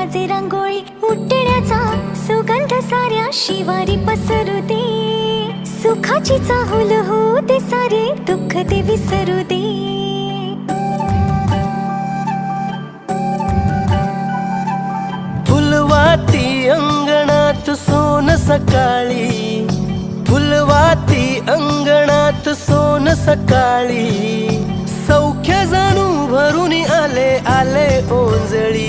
वाजे रांगोळी उठण्याचा सुगंध साऱ्या शिवारी पसरू दे. सुखाची चाहुल होऊ दे सारे दुःख ते विसरू दे. फुलवाती अंगणात सोन सकाळी, फुलवाती अंगणात सोन सकाळी. सौख्य जाणू भरून आले आले ओंजळी.